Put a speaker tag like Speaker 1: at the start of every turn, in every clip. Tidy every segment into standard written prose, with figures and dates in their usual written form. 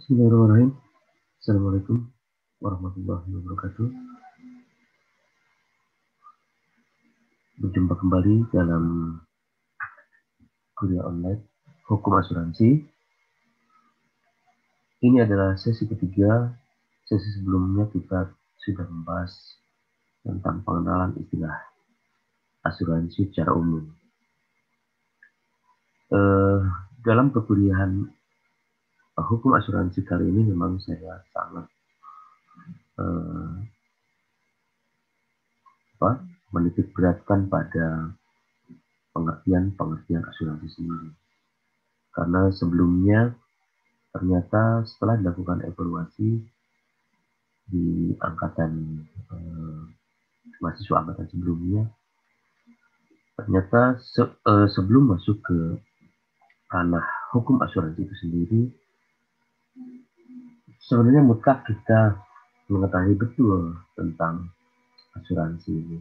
Speaker 1: Bismillahirrahmanirrahim. Assalamualaikum warahmatullahi wabarakatuh. Berjumpa kembali dalam kuliah online hukum asuransi. Ini adalah sesi ketiga. Sesi sebelumnya kita sudah membahas tentang pengenalan istilah asuransi secara umum. Dalam perkuliahan hukum asuransi kali ini memang saya sangat menitik beratkan pada pengertian asuransi sendiri. Karena sebelumnya ternyata setelah dilakukan evaluasi di angkatan mahasiswa angkatan sebelumnya, ternyata sebelum masuk ke ranah hukum asuransi itu sendiri, sebenarnya mutlak kita mengetahui betul tentang asuransi ini,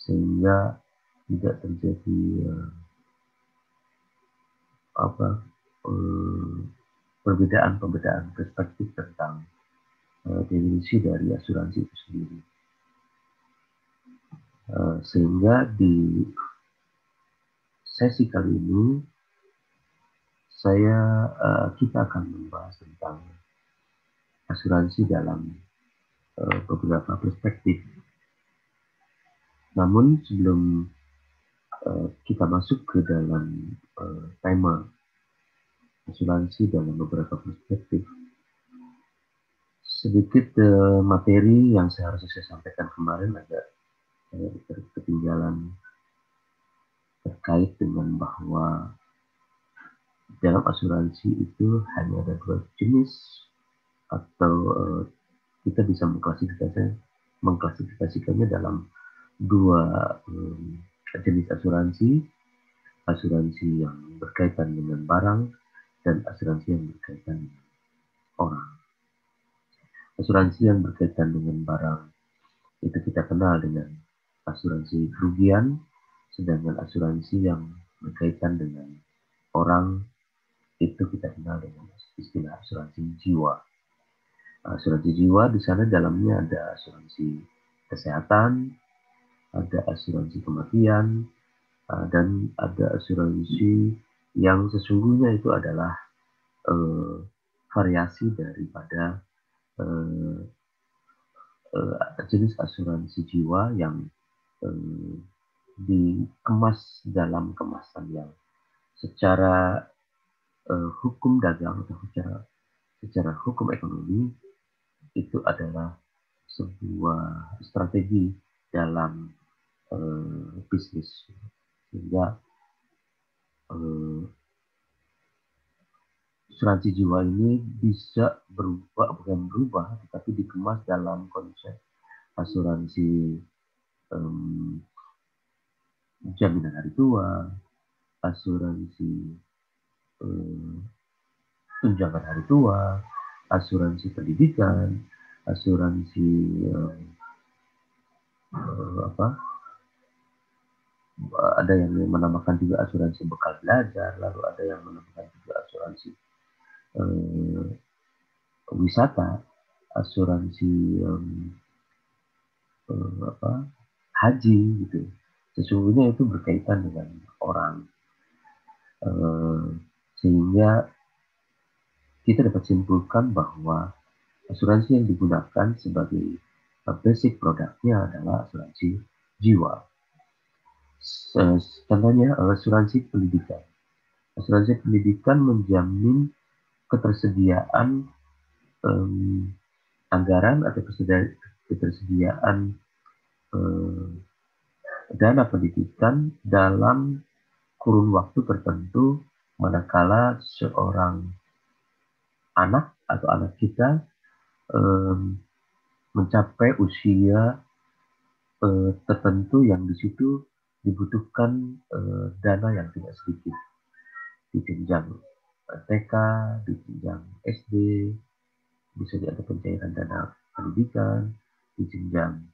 Speaker 1: sehingga tidak terjadi perbedaan perspektif tentang definisi dari asuransi itu sendiri. Sehingga di sesi kali ini kita akan membahas tentang asuransi dalam beberapa perspektif. Namun sebelum kita masuk ke dalam tema asuransi dalam beberapa perspektif, sedikit materi yang seharusnya saya sampaikan kemarin agak ketinggalan terkait dengan bahwa dalam asuransi itu hanya ada dua jenis, atau kita bisa mengklasifikasikannya dalam dua jenis asuransi yang berkaitan dengan barang dan asuransi yang berkaitan dengan orang. Asuransi yang berkaitan dengan barang itu kita kenal dengan asuransi kerugian, sedangkan asuransi yang berkaitan dengan orang itu kita kenal dengan istilah asuransi jiwa. Asuransi jiwa di sana dalamnya ada asuransi kesehatan, ada asuransi kematian, dan ada asuransi yang sesungguhnya itu adalah variasi daripada jenis asuransi jiwa yang dikemas dalam kemasan yang secara hukum dagang atau secara hukum ekonomi itu adalah sebuah strategi dalam bisnis, sehingga asuransi jiwa ini bisa bukan berubah, tetapi dikemas dalam konsep asuransi jaminan hari tua, asuransi tunjangan hari tua, asuransi pendidikan, asuransi ada yang menamakan juga asuransi bekal belajar, lalu ada yang menamakan juga asuransi wisata, asuransi haji gitu. Sesungguhnya itu berkaitan dengan orang, sehingga kita dapat simpulkan bahwa asuransi yang digunakan sebagai basic produknya adalah asuransi jiwa. Contohnya asuransi pendidikan. Asuransi pendidikan menjamin ketersediaan anggaran atau ketersediaan dana pendidikan dalam kurun waktu tertentu manakala seorang anak atau anak kita mencapai usia tertentu yang di situ dibutuhkan dana yang tidak sedikit di jenjang TK, di jenjang SD, bisa ada pencairan dana pendidikan, di jenjang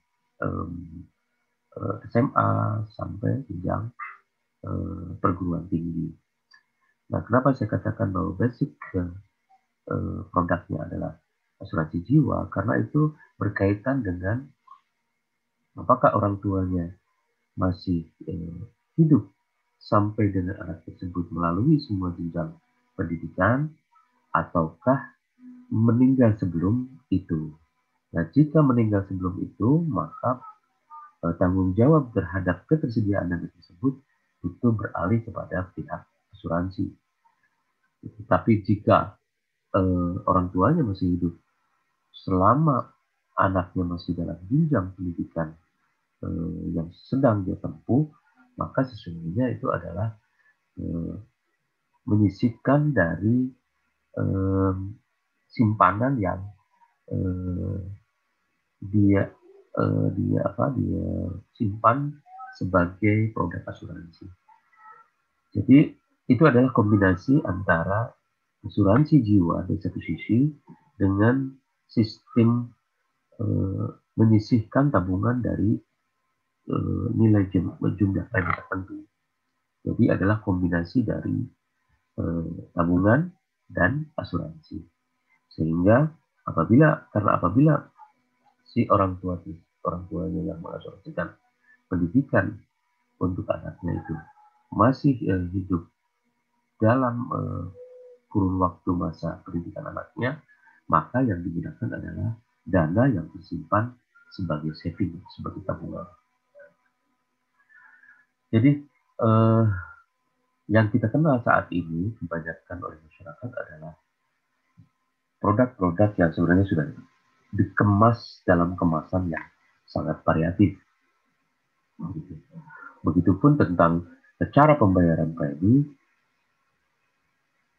Speaker 1: SMA sampai jenjang perguruan tinggi. Nah, kenapa saya katakan bahwa basic produknya adalah asuransi jiwa, karena itu berkaitan dengan apakah orang tuanya masih hidup sampai dengan anak tersebut melalui semua jenjang pendidikan, ataukah meninggal sebelum itu. Nah, jika meninggal sebelum itu, maka tanggung jawab terhadap ketersediaan dana tersebut itu beralih kepada pihak asuransi. Tapi jika orang tuanya masih hidup selama anaknya masih dalam jenjang pendidikan yang sedang dia tempuh, maka sesungguhnya itu adalah menyisihkan dari simpanan yang dia dia simpan sebagai produk asuransi. Jadi itu adalah kombinasi antara asuransi jiwa di satu sisi dengan sistem menyisihkan tabungan dari nilai jumlah premi tertentu. Jadi adalah kombinasi dari tabungan dan asuransi. Sehingga apabila si orang tuanya yang mengasuransikan pendidikan untuk anaknya itu masih hidup dalam kurun waktu masa pendidikan anaknya, maka yang digunakan adalah dana yang disimpan sebagai saving, sebagai tabungan. Jadi yang kita kenal saat ini kebanyakan oleh masyarakat adalah produk-produk yang sebenarnya sudah dikemas dalam kemasan yang sangat variatif. Begitupun tentang cara pembayaran premi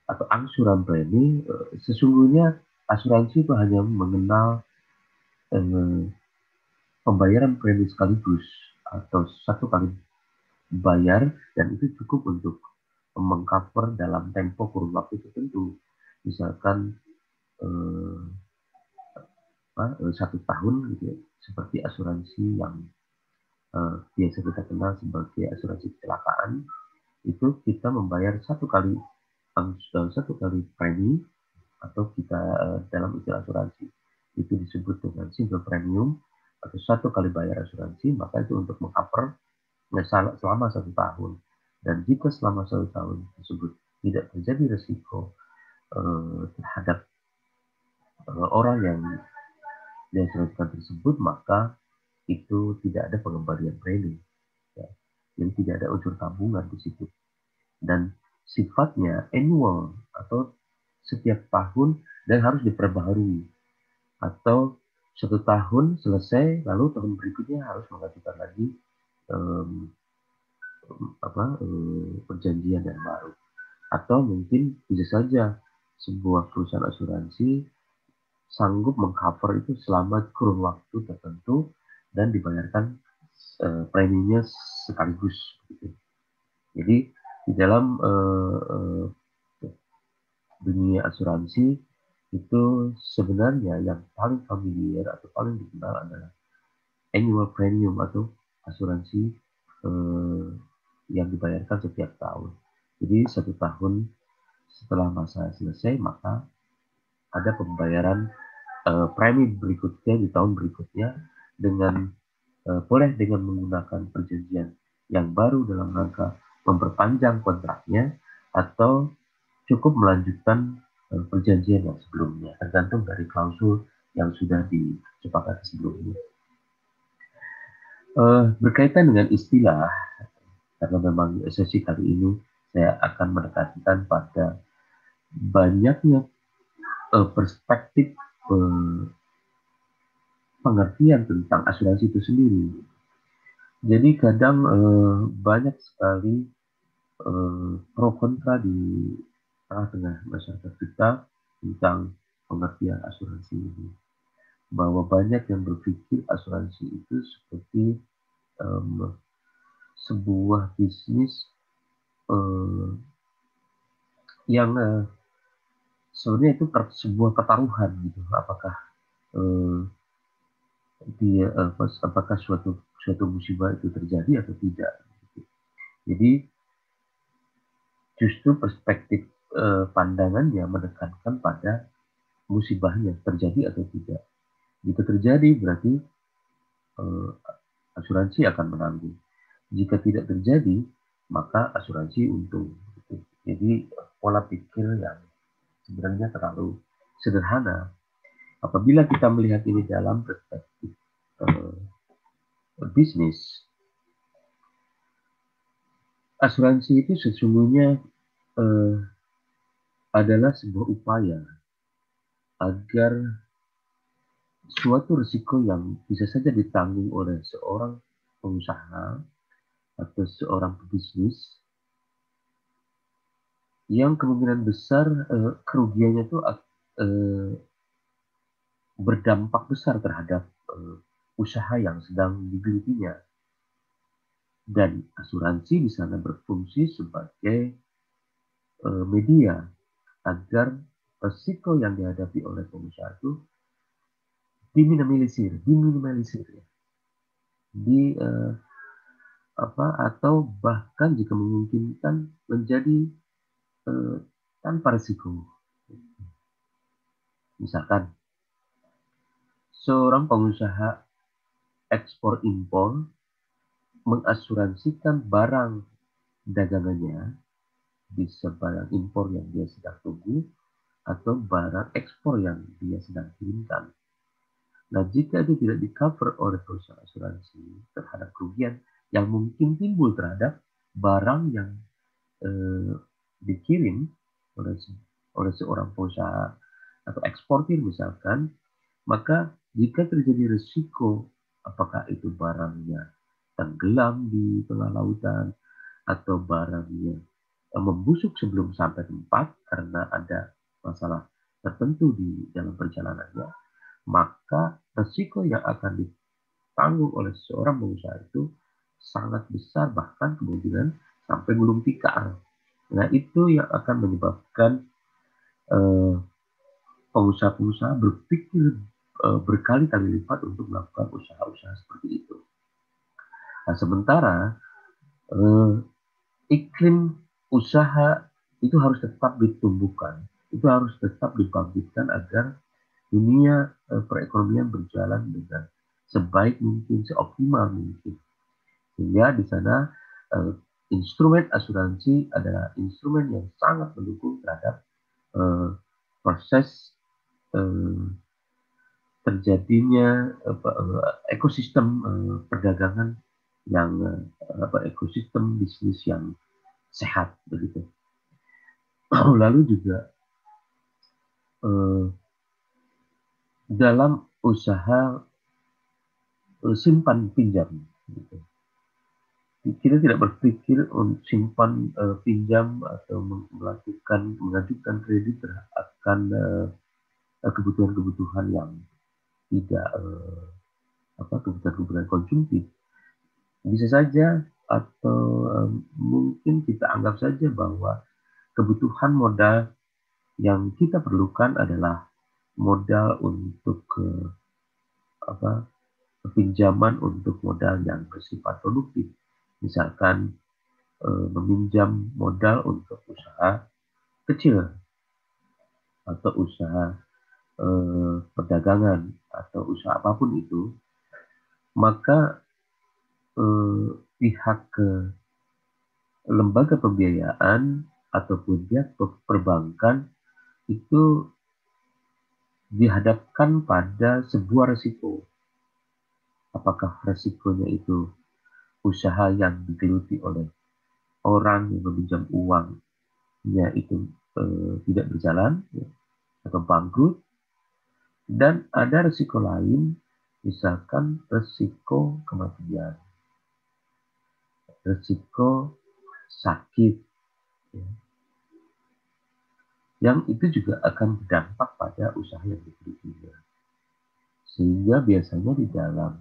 Speaker 1: atau angsuran premi, sesungguhnya asuransi itu hanya mengenal pembayaran premi sekaligus atau satu kali bayar, dan itu cukup untuk mengcover dalam tempo kurun waktu tertentu. Misalkan 1 tahun gitu ya, seperti asuransi yang biasa kita kenal sebagai asuransi kecelakaan, itu kita membayar satu kali premi, atau kita dalam istilah asuransi itu disebut dengan single premium atau satu kali bayar asuransi, maka itu untuk mengcover selama 1 tahun. Dan jika selama 1 tahun tersebut tidak terjadi resiko terhadap orang yang diasuransikan tersebut, maka itu tidak ada pengembalian premi. Ya. Jadi tidak ada unsur tabungan di situ. Dan sifatnya annual atau setiap tahun dan harus diperbaharui. Atau 1 tahun selesai, lalu tahun berikutnya harus mengajukan lagi perjanjian yang baru. Atau mungkin bisa saja sebuah perusahaan asuransi sanggup mengcover itu selama kurun waktu tertentu dan dibayarkan preminya sekaligus. Gitu. Jadi di dalam dunia asuransi itu sebenarnya yang paling familiar atau paling dikenal adalah annual premium atau asuransi yang dibayarkan setiap tahun. Jadi 1 tahun setelah masa selesai, maka ada pembayaran premi berikutnya di tahun berikutnya dengan boleh dengan menggunakan perjanjian yang baru dalam rangka memperpanjang kontraknya, atau cukup melanjutkan perjanjian yang sebelumnya, tergantung dari klausul yang sudah disepakati sebelumnya. Berkaitan dengan istilah, karena memang sesi kali ini saya akan menekankan pada banyaknya perspektif pengertian tentang asuransi itu sendiri. Jadi kadang banyak sekali pro kontra di tengah-tengah masyarakat kita tentang pengertian asuransi ini. Bahwa banyak yang berpikir asuransi itu seperti sebuah bisnis yang sebenarnya itu sebuah pertaruhan gitu. Apakah apakah suatu musibah itu terjadi atau tidak. Jadi justru perspektif pandangannya menekankan pada musibahnya terjadi atau tidak. Jika terjadi berarti asuransi akan menanggung. Jika tidak terjadi, maka asuransi untung. Jadi pola pikir yang sebenarnya terlalu sederhana. Apabila kita melihat ini dalam perspektif bisnis, asuransi itu sesungguhnya adalah sebuah upaya agar suatu risiko yang bisa saja ditanggung oleh seorang pengusaha atau seorang pebisnis yang kemungkinan besar kerugiannya itu berdampak besar terhadap usaha yang sedang digelutinya. Dan asuransi di sana berfungsi sebagai media agar risiko yang dihadapi oleh pengusaha itu diminimalisir, atau bahkan jika memungkinkan menjadi tanpa risiko. Misalkan seorang pengusaha ekspor impor mengasuransikan barang dagangannya, bisa barang impor yang dia sedang tunggu atau barang ekspor yang dia sedang kirimkan. Nah, jika itu tidak di-cover oleh perusahaan asuransi terhadap kerugian yang mungkin timbul terhadap barang yang dikirim oleh seorang pengusaha atau eksportir misalkan, maka jika terjadi risiko, apakah itu barangnya tenggelam di tengah lautan atau barangnya membusuk sebelum sampai tempat karena ada masalah tertentu di dalam perjalanannya, maka risiko yang akan ditanggung oleh seorang pengusaha itu sangat besar, bahkan kemungkinan sampai gulung tikar. Nah, itu yang akan menyebabkan pengusaha-pengusaha berpikir berkali-kali lipat untuk melakukan usaha-usaha seperti itu. Nah, sementara iklim usaha itu harus tetap ditumbuhkan, itu harus tetap dibangkitkan agar dunia perekonomian berjalan dengan sebaik mungkin, seoptimal mungkin. Sehingga di sana instrumen asuransi adalah instrumen yang sangat mendukung terhadap proses terjadinya ekosistem perdagangan yang ekosistem bisnis yang sehat begitu. Lalu juga dalam usaha simpan pinjam, gitu. Kita tidak berpikir untuk simpan pinjam atau mengajukan kredit akan kebutuhan-kebutuhan yang tidak kebutuhan-kebutuhan konsumtif. Bisa saja atau mungkin kita anggap saja bahwa kebutuhan modal yang kita perlukan adalah modal untuk pinjaman untuk modal yang bersifat produktif. Misalkan meminjam modal untuk usaha kecil atau usaha perdagangan atau usaha apapun itu, maka pihak lembaga pembiayaan ataupun pihak perbankan itu dihadapkan pada sebuah risiko. Apakah risikonya itu usaha yang digeluti oleh orang yang meminjam uangnya itu tidak berjalan atau bangkrut, dan ada risiko lain, misalkan risiko kematian, risiko sakit, yang itu juga akan berdampak pada usaha yang digelutinya. Sehingga biasanya di dalam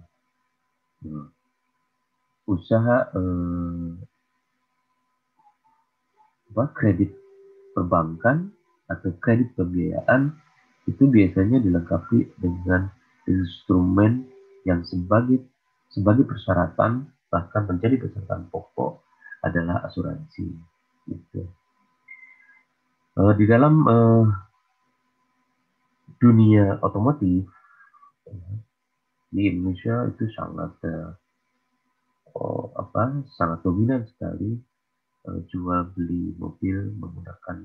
Speaker 1: usaha kredit perbankan atau kredit pembiayaan itu biasanya dilengkapi dengan instrumen yang sebagai persyaratan, bahkan menjadi persyaratan pokok adalah asuransi. Gitu. Di dalam dunia otomotif di Indonesia itu sangat sangat dominan sekali jual beli mobil menggunakan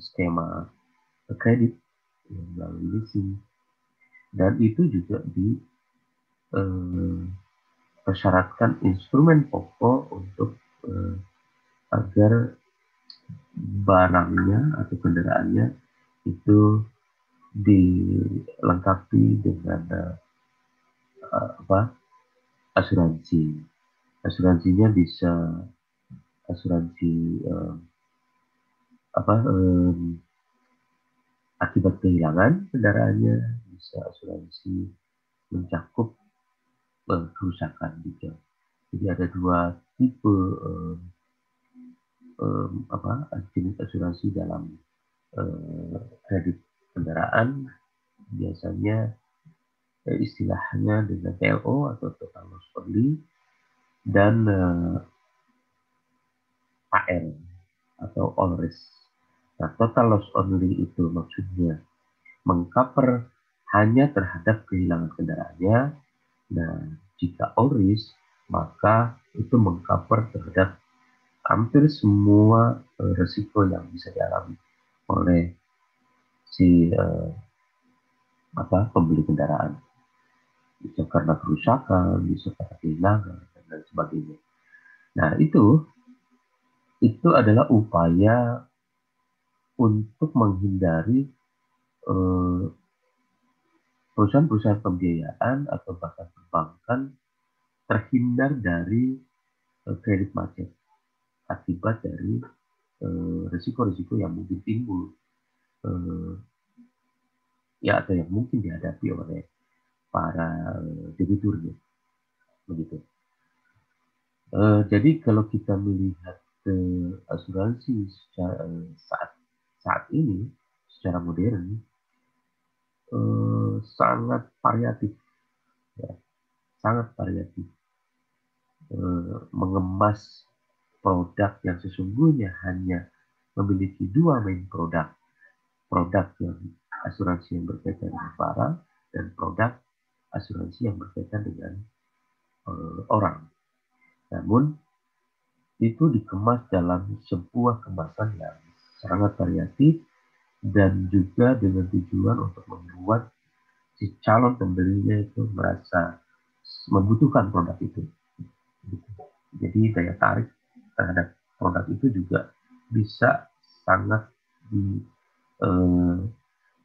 Speaker 1: skema kredit melalui leasing, dan itu juga dipersyaratkan instrumen pokok untuk agar barangnya atau kendaraannya itu dilengkapi dengan asuransi. Asuransinya bisa asuransi akibat kehilangan kendaraannya, bisa asuransi mencakup kerusakan juga. Jadi ada dua tipe jenis asuransi dalam kredit kendaraan. Biasanya istilahnya dengan TLO atau total loss only, dan AL atau all risk. Nah, total loss only itu maksudnya mengcover hanya terhadap kehilangan kendaraannya. Nah, jika all risk, maka itu mengcover terhadap hampir semua resiko yang bisa dialami oleh si pembeli kendaraan. Bisa karena kerusakan, bisa karena kehilangan, dan lain sebagainya. Nah, itu adalah upaya untuk menghindari perusahaan-perusahaan pembiayaan atau bahkan perbankan terhindar dari kredit macet akibat dari risiko-risiko yang mungkin timbul atau yang mungkin dihadapi oleh para debiturnya, begitu. Jadi kalau kita melihat asuransi saat ini secara modern sangat variatif, ya, sangat variatif, mengemas produk yang sesungguhnya hanya memiliki dua main produk yang asuransi yang berkaitan dengan barang dan produk asuransi yang berkaitan dengan orang. Namun itu dikemas dalam sebuah kemasan yang sangat variatif dan juga dengan tujuan untuk membuat si calon pembelinya itu merasa membutuhkan produk itu. Jadi daya tarik terhadap produk itu juga bisa sangat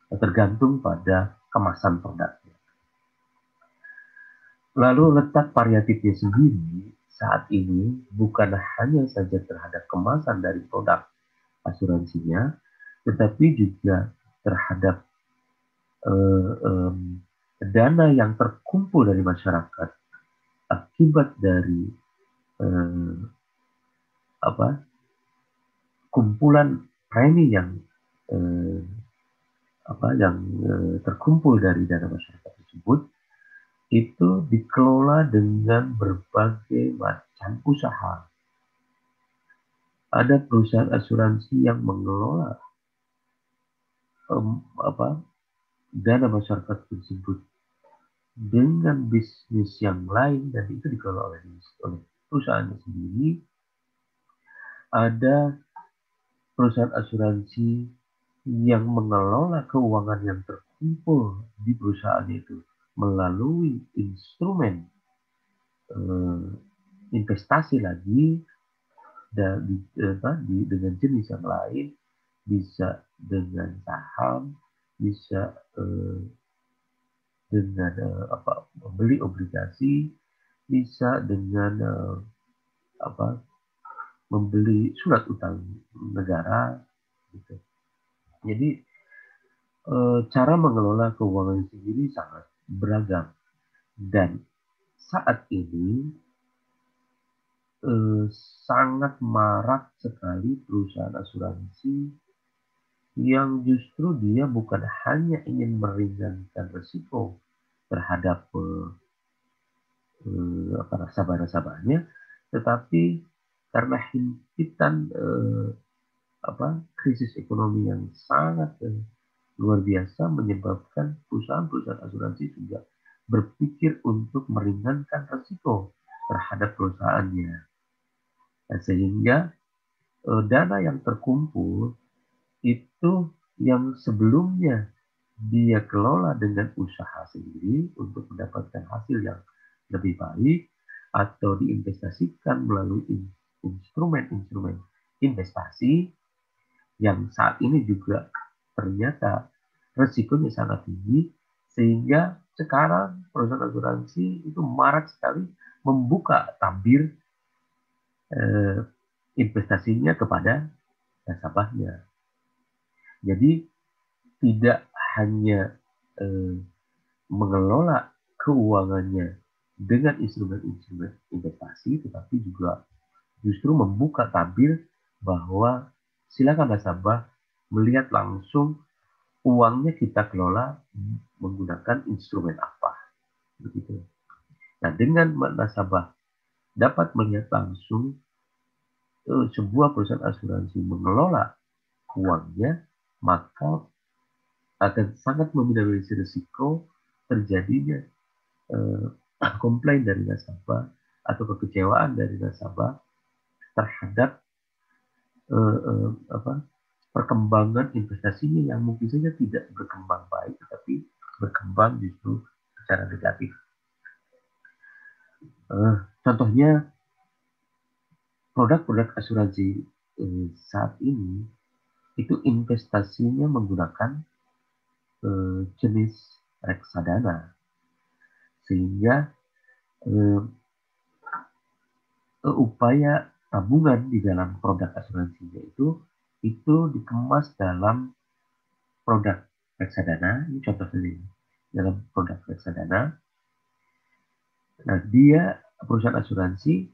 Speaker 1: tergantung pada kemasan produknya. Lalu letak variatifnya sendiri saat ini bukan hanya saja terhadap kemasan dari produk asuransinya, tetapi juga terhadap dana yang terkumpul dari masyarakat akibat dari kumpulan premi yang terkumpul dari dana masyarakat tersebut itu dikelola dengan berbagai macam usaha. Ada perusahaan asuransi yang mengelola dana masyarakat tersebut dengan bisnis yang lain dan itu dikelola oleh perusahaannya sendiri. Ada perusahaan asuransi yang mengelola keuangan yang terkumpul di perusahaan itu melalui instrumen investasi lagi dengan jenis yang lain, bisa dengan saham, bisa dengan membeli obligasi, bisa dengan membeli surat utang negara, gitu. Jadi cara mengelola keuangan sendiri sangat beragam, dan saat ini sangat marak sekali perusahaan asuransi yang justru dia bukan hanya ingin meringankan risiko terhadap nasabah-nasabahnya, tetapi karena himpitan krisis ekonomi yang sangat luar biasa, menyebabkan perusahaan-perusahaan asuransi juga berpikir untuk meringankan risiko terhadap perusahaannya. Nah, sehingga dana yang terkumpul itu yang sebelumnya dia kelola dengan usaha sendiri untuk mendapatkan hasil yang lebih baik atau diinvestasikan melalui instrumen-instrumen investasi yang saat ini juga ternyata resikonya sangat tinggi, sehingga sekarang perusahaan asuransi itu marak sekali membuka tabir investasinya kepada nasabahnya. Jadi tidak hanya mengelola keuangannya dengan instrumen-instrumen investasi, tetapi juga justru membuka tabir bahwa silakan nasabah melihat langsung uangnya kita kelola menggunakan instrumen apa, begitu. Nah, dengan nasabah dapat melihat langsung sebuah perusahaan asuransi mengelola uangnya, maka akan sangat meminimalisir risiko terjadinya komplain dari nasabah atau kekecewaan dari nasabah terhadap perkembangan investasinya yang mungkin saja tidak berkembang baik, tetapi berkembang justru secara negatif. Contohnya produk-produk asuransi saat ini itu investasinya menggunakan jenis reksadana, sehingga upaya tabungan di dalam produk asuransinya itu dikemas dalam produk reksadana. Ini contoh saja dalam produk reksadana. Nah, dia perusahaan asuransi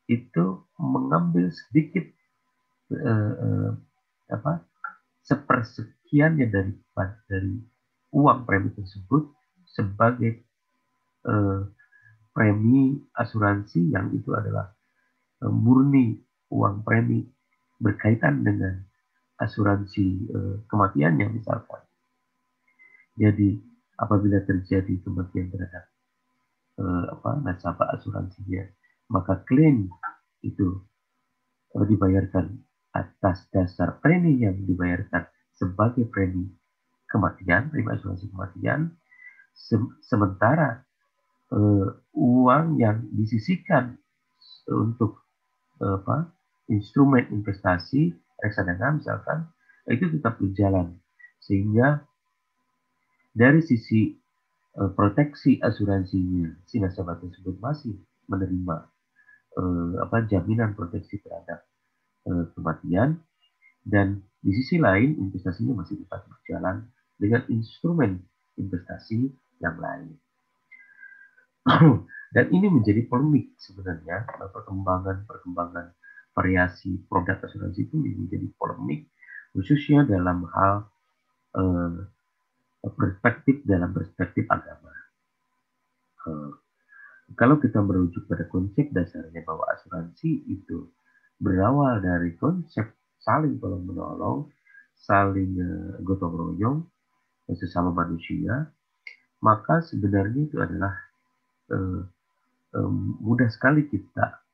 Speaker 1: itu mengambil sedikit sepersekiannya dari uang premi tersebut sebagai premi asuransi yang itu adalah murni uang premi berkaitan dengan asuransi kematiannya misalkan. Jadi apabila terjadi kematian terhadap nasabah asuransinya, maka klaim itu dibayarkan atas dasar premi yang dibayarkan sebagai premi kematian, premi asuransi kematian, sementara uang yang disisihkan untuk instrumen investasi reksadana misalkan itu tetap berjalan, sehingga dari sisi proteksi asuransinya si nasabah tersebut masih menerima jaminan proteksi terhadap kematian, dan di sisi lain investasinya masih tetap berjalan dengan instrumen investasi yang lain. Dan ini menjadi polemik sebenarnya, perkembangan variasi produk asuransi itu menjadi polemik, khususnya dalam hal perspektif agama. Kalau kita merujuk pada konsep dasarnya bahwa asuransi itu berawal dari konsep saling tolong menolong, saling gotong royong sesama manusia, maka sebenarnya itu adalah mudah sekali kita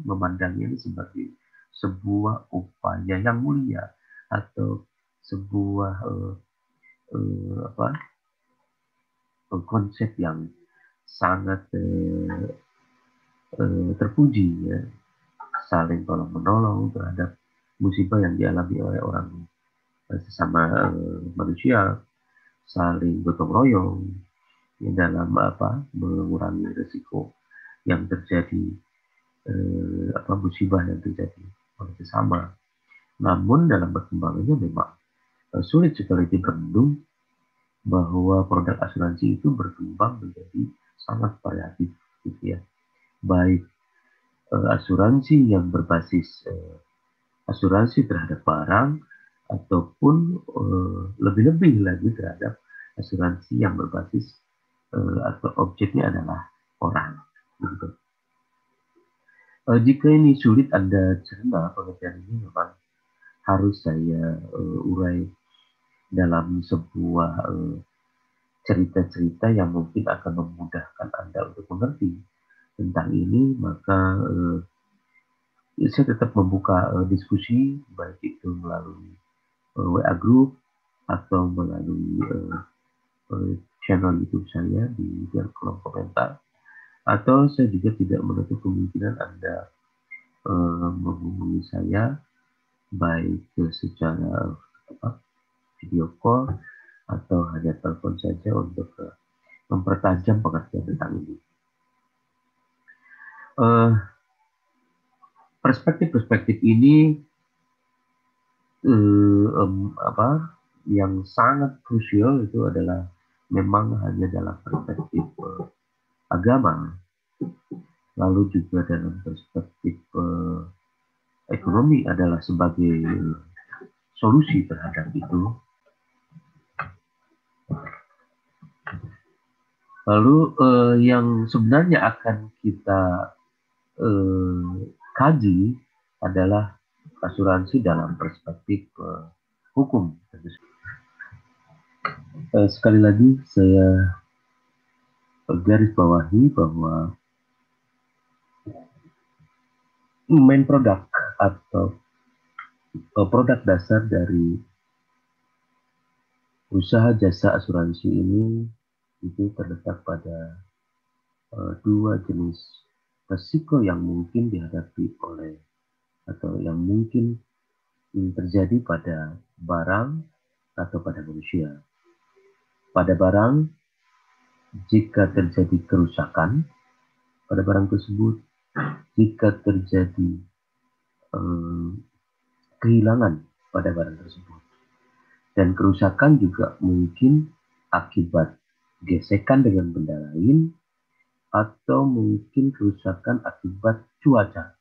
Speaker 1: memandangnya ini sebagai sebuah upaya yang mulia atau sebuah konsep yang sangat terpuji, ya, saling tolong menolong terhadap musibah yang dialami oleh orang sesama manusia, saling gotong royong dalam mengurangi risiko yang terjadi, musibah yang terjadi oleh sesama. Namun dalam perkembangannya memang sulit sekali dibendung bahwa produk asuransi itu berkembang menjadi sangat variatif, gitu ya. Baik asuransi yang berbasis asuransi terhadap barang ataupun lebih-lebih lagi terhadap asuransi yang berbasis atau objeknya adalah orang. Gitu. Jika ini sulit Anda cerna pengertian ini, memang harus saya urai dalam sebuah cerita-cerita yang mungkin akan memudahkan Anda untuk mengerti tentang ini, maka saya tetap membuka diskusi, baik itu melalui WA Group atau melalui channel YouTube saya di kolom komentar, atau saya juga tidak menutup kemungkinan Anda menghubungi saya baik secara video call atau hanya telepon saja untuk mempertajam pengertian tentang ini. Perspektif-perspektif ini yang sangat krusial itu adalah memang hanya dalam perspektif agama, lalu juga dalam perspektif ekonomi adalah sebagai solusi terhadap itu. Lalu yang sebenarnya akan kita kaji adalah asuransi dalam perspektif hukum. Sekali lagi saya garis bawahi bahwa main produk atau produk dasar dari usaha jasa asuransi ini itu terletak pada dua jenis risiko yang mungkin dihadapi oleh atau yang mungkin terjadi pada barang atau pada manusia. Pada barang, jika terjadi kerusakan pada barang tersebut, jika terjadi kehilangan pada barang tersebut, dan kerusakan juga mungkin akibat gesekan dengan benda lain, atau mungkin kerusakan akibat cuaca,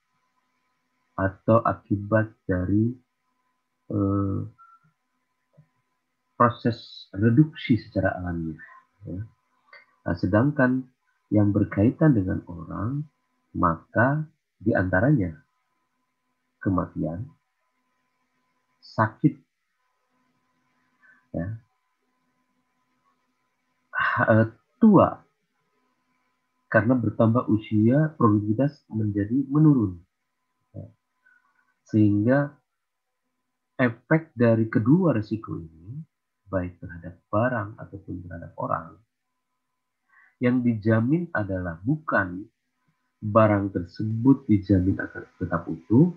Speaker 1: atau akibat dari proses reduksi secara alamiah. Ya. Nah, sedangkan yang berkaitan dengan orang, maka diantaranya kematian, sakit, ya, tua, karena bertambah usia probabilitas menjadi menurun. Ya. Sehingga efek dari kedua risiko ini, baik terhadap barang ataupun terhadap orang, yang dijamin adalah bukan barang tersebut dijamin akan tetap utuh,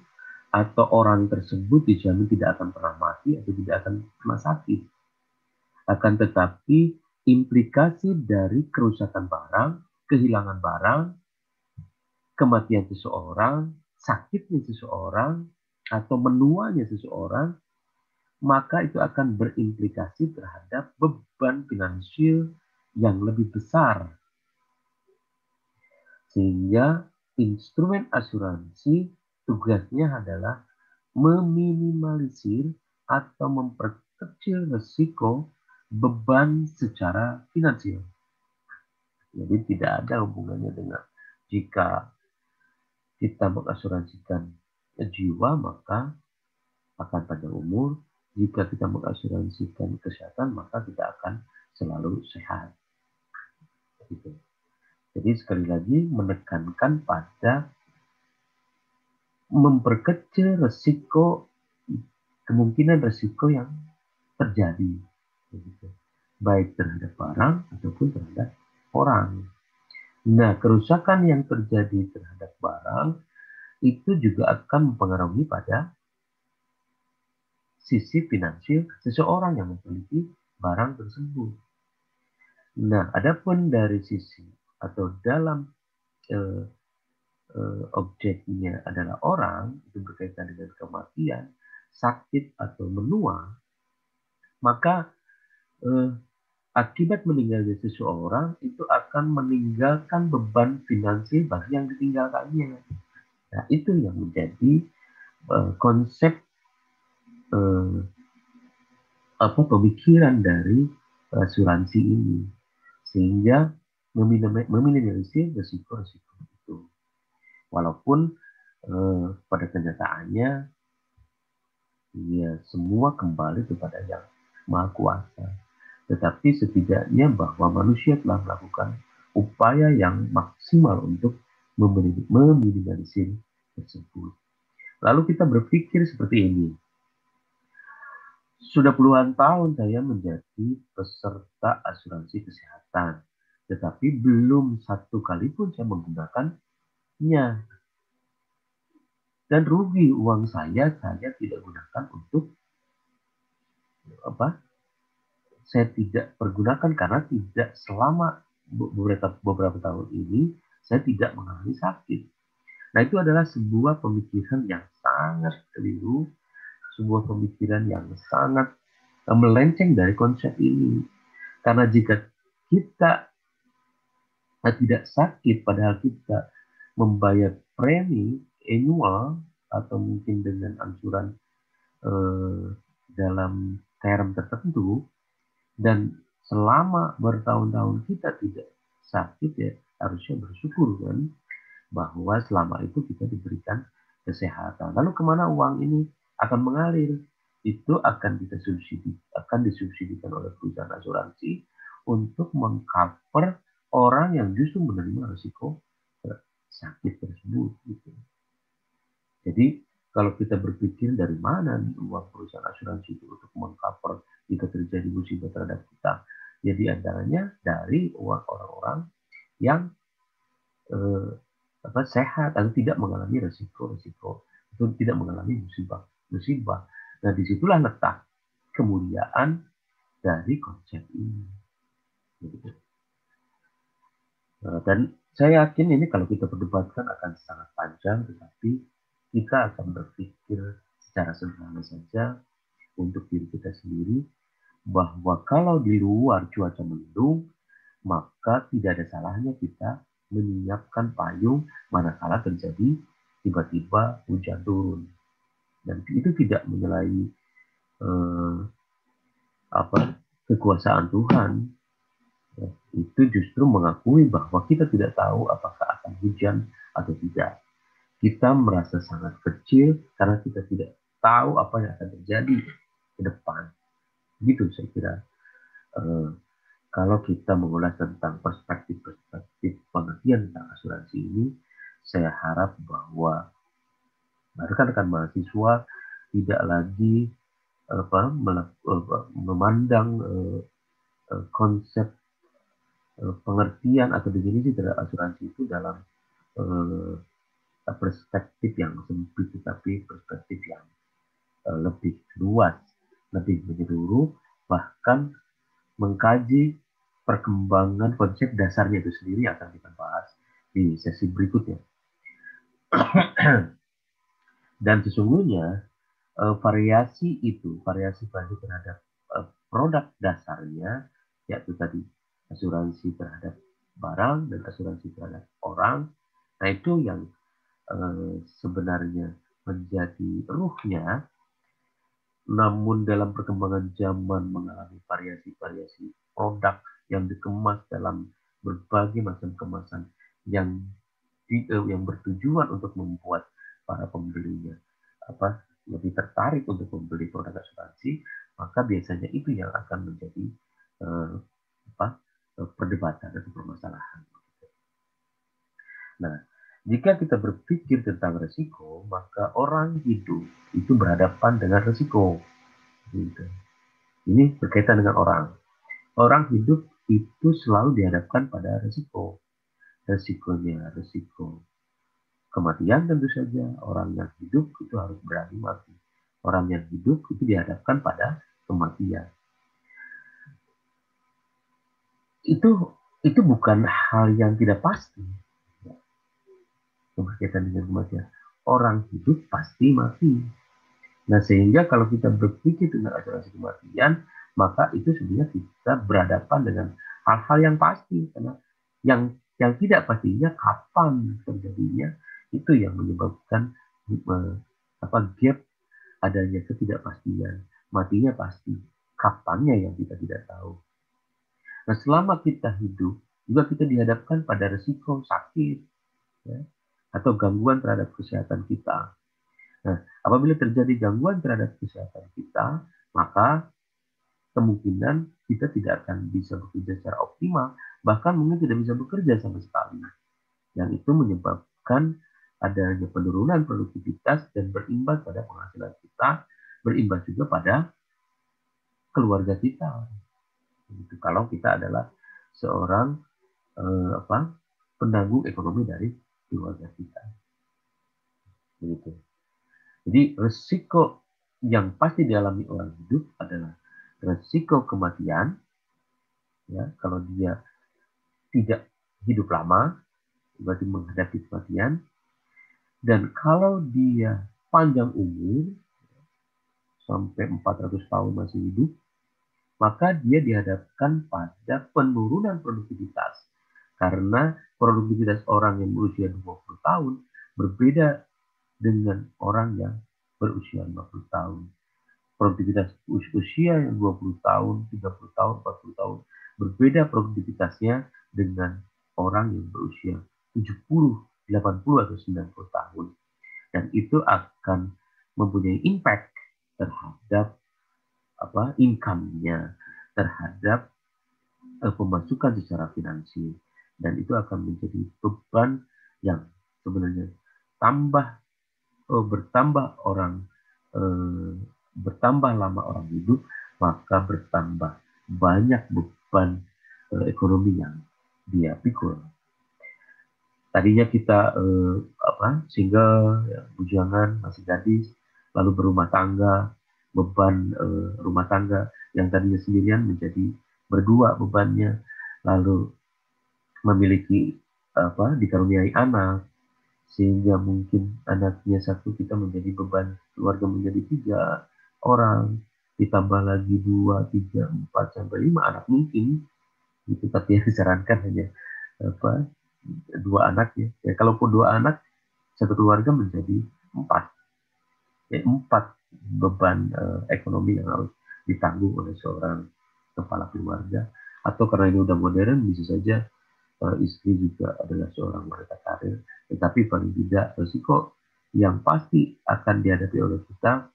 Speaker 1: atau orang tersebut dijamin tidak akan pernah mati atau tidak akan pernah sakit. Akan tetapi implikasi dari kerusakan barang, kehilangan barang, kematian seseorang, sakitnya seseorang, atau menuanya seseorang, maka itu akan berimplikasi terhadap beban finansial yang lebih besar. Sehingga instrumen asuransi tugasnya adalah meminimalisir atau memperkecil risiko beban secara finansial. Jadi tidak ada hubungannya dengan jika kita mengasuransikan jiwa maka akan panjang umur, jika kita mengasuransikan kesehatan maka kita akan selalu sehat. Gitu. Jadi sekali lagi menekankan pada memperkecil risiko, kemungkinan risiko yang terjadi, gitu. Baik terhadap barang ataupun terhadap orang. Nah, kerusakan yang terjadi terhadap barang itu juga akan mempengaruhi pada sisi finansial seseorang yang memiliki barang tersebut. Nah, adapun dari sisi atau dalam objeknya adalah orang, itu berkaitan dengan kematian, sakit atau menua, maka akibat meninggalnya seseorang itu akan meninggalkan beban finansial bagi yang ditinggalkannya. Nah, itu yang menjadi konsep pemikiran dari asuransi ini, sehingga meminimalisir risiko-risiko itu. Walaupun pada kenyataannya ya semua kembali kepada yang Maha Kuasa. Tetapi setidaknya bahwa manusia telah melakukan upaya yang maksimal untuk meminimalisir tersebut. Lalu kita berpikir seperti ini. Sudah puluhan tahun saya menjadi peserta asuransi kesehatan, tetapi belum satu kali pun saya menggunakannya. Dan rugi uang saya tidak gunakan untuk apa? Saya tidak pergunakan karena tidak selama beberapa tahun ini saya tidak mengalami sakit. Nah, itu adalah sebuah pemikiran yang sangat keliru, sebuah pemikiran yang sangat melenceng dari konsep ini. Karena jika kita tidak sakit, padahal kita membayar premi annual atau mungkin dengan angsuran dalam term tertentu, dan selama bertahun-tahun kita tidak sakit, ya harusnya bersyukur kan bahwa selama itu kita diberikan kesehatan. Lalu kemana uang ini akan mengalir? Itu akan disubsidikan oleh perusahaan asuransi untuk mengcover orang yang justru menerima risiko sakit tersebut. Gitu. Jadi kalau kita berpikir dari mana nih uang perusahaan asuransi itu untuk mengcover jika terjadi musibah terhadap kita, ya diantaranya dari uang orang-orang yang sehat atau tidak mengalami resiko-resiko, itu tidak mengalami musibah. Nah, disitulah letak kemuliaan dari konsep ini. Dan saya yakin ini kalau kita perdebatkan akan sangat panjang, tetapi kita akan berpikir secara sederhana saja untuk diri kita sendiri, bahwa kalau di luar cuaca mendung, maka tidak ada salahnya kita menyiapkan payung manakala terjadi tiba-tiba hujan turun. Dan itu tidak menyalahi kekuasaan Tuhan. Itu justru mengakui bahwa kita tidak tahu apakah akan hujan atau tidak. Kita merasa sangat kecil karena kita tidak tahu apa yang akan terjadi ke depan. Gitu saya kira. Kalau kita mengulas tentang perspektif pengertian tentang asuransi ini, saya harap bahwa rekan-rekan mahasiswa tidak lagi memandang konsep pengertian atau definisi terhadap asuransi itu dalam perspektif yang sempit, tetapi perspektif yang lebih luas, lebih menyeluruh, bahkan mengkaji perkembangan konsep dasarnya itu sendiri akan kita bahas di sesi berikutnya. Dan sesungguhnya variasi terhadap produk dasarnya, yaitu tadi asuransi terhadap barang dan asuransi terhadap orang. Nah, itu yang sebenarnya menjadi ruhnya, namun dalam perkembangan zaman mengalami variasi-variasi produk yang dikemas dalam berbagai macam kemasan yang bertujuan untuk membuat para pembelinya lebih tertarik untuk membeli produk asuransi, maka biasanya itu yang akan menjadi perdebatan atau permasalahan. Nah, jika kita berpikir tentang resiko, maka orang hidup itu berhadapan dengan resiko. Gitu. Ini berkaitan dengan orang. Orang hidup itu selalu dihadapkan pada resiko. Resikonya resiko kematian tentu saja. Orang yang hidup itu harus berani mati. Orang yang hidup itu dihadapkan pada kematian. Itu bukan hal yang tidak pasti. Berkaitan dengan kematian. Orang hidup pasti mati. Nah, sehingga kalau kita berpikir tentang asuransi kematian, maka itu sebenarnya kita berhadapan dengan hal-hal yang pasti. Karena yang tidak pastinya kapan terjadinya, itu yang menyebabkan gap adanya ketidakpastian. Matinya pasti, kapannya yang kita tidak tahu. Nah, selama kita hidup, juga kita dihadapkan pada risiko sakit, ya, atau gangguan terhadap kesehatan kita. Nah, apabila terjadi gangguan terhadap kesehatan kita, maka kemungkinan kita tidak akan bisa bekerja secara optimal, bahkan mungkin tidak bisa bekerja sama sekali. Yang itu menyebabkan adanya penurunan produktivitas dan berimbas pada penghasilan kita, berimbas juga pada keluarga kita. Gitu. Kalau kita adalah seorang penanggung ekonomi dari keluarga kita. Begitu. Jadi resiko yang pasti dialami orang hidup adalah resiko kematian. Ya, kalau dia tidak hidup lama, berarti menghadapi kematian. Dan kalau dia panjang umur, sampai 400 tahun masih hidup, maka dia dihadapkan pada penurunan produktivitas. Karena produktivitas orang yang berusia 20 tahun berbeda dengan orang yang berusia 50 tahun. Produktivitas usia yang 20 tahun, 30 tahun, 40 tahun berbeda produktivitasnya dengan orang yang berusia 70, 80 atau 90 tahun. Dan itu akan mempunyai impact terhadap income-nya, terhadap pemasukan secara finansial, dan itu akan menjadi beban yang sebenarnya bertambah lama orang hidup, maka bertambah banyak beban ekonomi yang dia pikul. Tadinya kita single, ya, bujangan, masih gadis, lalu berumah tangga, beban rumah tangga yang tadinya sendirian menjadi berdua bebannya, lalu memiliki dikaruniai anak, sehingga mungkin anaknya satu, kita menjadi beban keluarga menjadi 3 orang, ditambah lagi 2, 3, 4 sampai 5 anak mungkin, gitu. Tapi yang disarankan hanya 2 anak ya. Ya kalaupun 2 anak, satu keluarga menjadi 4. Ya, 4 beban ekonomi yang harus ditanggung oleh seorang kepala keluarga. Atau karena ini udah modern, bisa saja istri juga adalah seorang wanita karir, tetapi paling tidak resiko yang pasti akan dihadapi oleh kita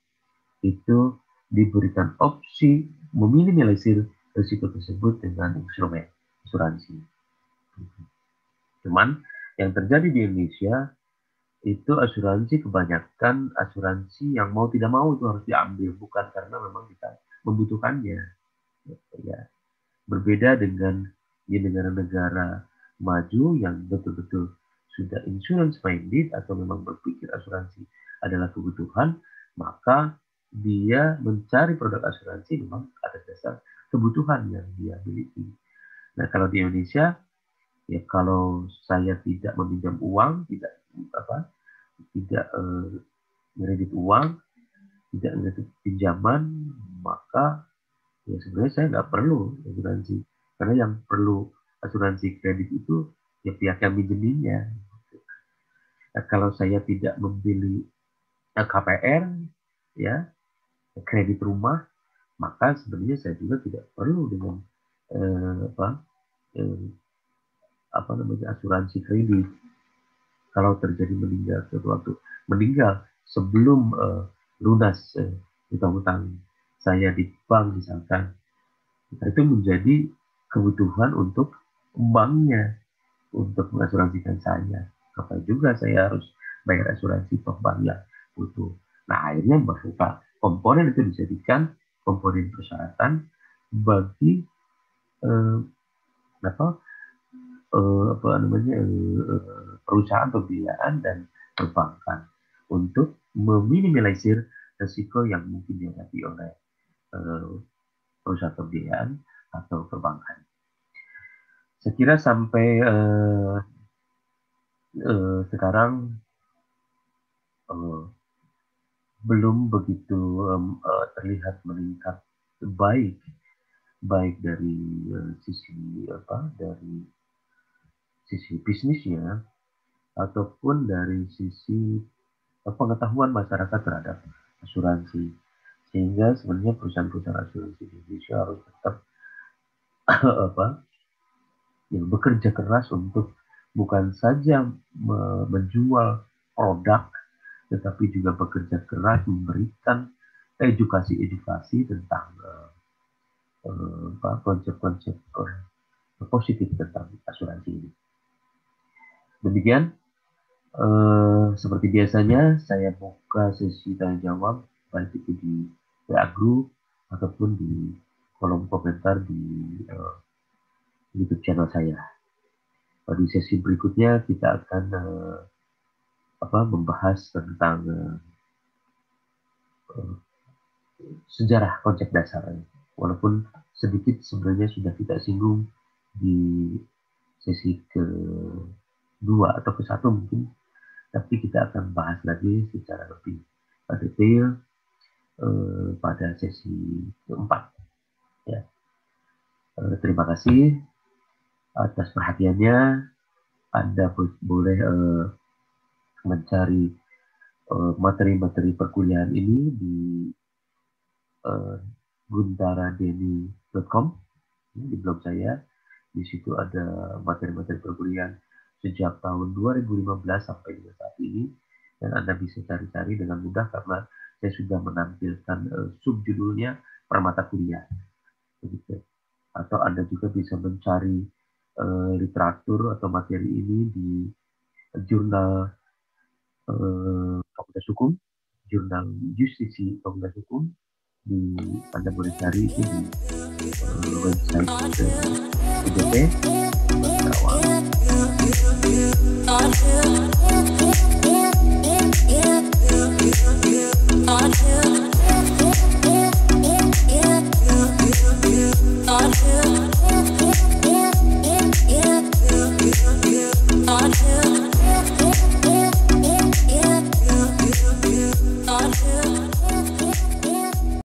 Speaker 1: itu diberikan opsi meminimalisir risiko tersebut dengan instrumen asuransi. Cuman yang terjadi di Indonesia itu asuransi kebanyakan asuransi yang mau tidak mau itu harus diambil, bukan karena memang kita membutuhkannya. Ya, berbeda dengan di negara-negara maju yang betul-betul sudah insurance minded atau memang berpikir asuransi adalah kebutuhan, maka dia mencari produk asuransi memang atas dasar kebutuhan yang dia miliki. Nah, kalau di Indonesia, ya kalau saya tidak meminjam uang, tidak meredit uang, tidak meredit pinjaman, maka ya sebenarnya saya nggak perlu asuransi, karena yang perlu asuransi kredit itu ya pihak yang minjeminnya. Nah, kalau saya tidak membeli KPR, ya kredit rumah, maka sebenarnya saya juga tidak perlu dengan asuransi kredit. Kalau terjadi meninggal sebelum lunas hutang-hutang saya di bank misalkan, itu menjadi kebutuhan untuk banknya untuk mengasuransikan saya. Apa juga saya harus bayar asuransi per bank yang butuh. Nah, akhirnya berupa komponen itu dijadikan komponen persyaratan bagi perusahaan pembiayaan dan perbankan untuk meminimalisir risiko yang mungkin dihadapi oleh perusahaan pembiayaan atau perbankan. Saya kira sampai sekarang belum begitu terlihat meningkat baik dari sisi bisnisnya ataupun dari sisi pengetahuan masyarakat terhadap asuransi, sehingga sebenarnya perusahaan-perusahaan asuransi di Indonesia harus tetap bekerja keras untuk bukan saja menjual produk, tetapi juga bekerja keras memberikan edukasi tentang konsep-konsep positif tentang asuransi ini. Demikian, seperti biasanya saya buka sesi tanya jawab baik itu di WA Group ataupun di kolom komentar di YouTube channel saya. Di sesi berikutnya kita akan membahas tentang sejarah konsep dasar, walaupun sedikit sebenarnya sudah kita singgung di sesi kedua atau ke-1 mungkin, tapi kita akan bahas lagi secara lebih detail pada sesi ke-4. Ya. Terima kasih atas perhatiannya. Anda boleh mencari materi-materi perkuliahan ini di guntaradeni.com, di blog saya. Di situ ada materi-materi perkuliahan sejak tahun 2015 sampai dengan saat ini, dan Anda bisa cari-cari dengan mudah karena saya sudah menampilkan subjudulnya per mata kuliah. Begitu. Atau Anda juga bisa mencari literatur atau materi ini di jurnal Fakultas Hukum, jurnal Justisi Fakultas Hukum. Anda boleh cari itu di website UGT Karawang.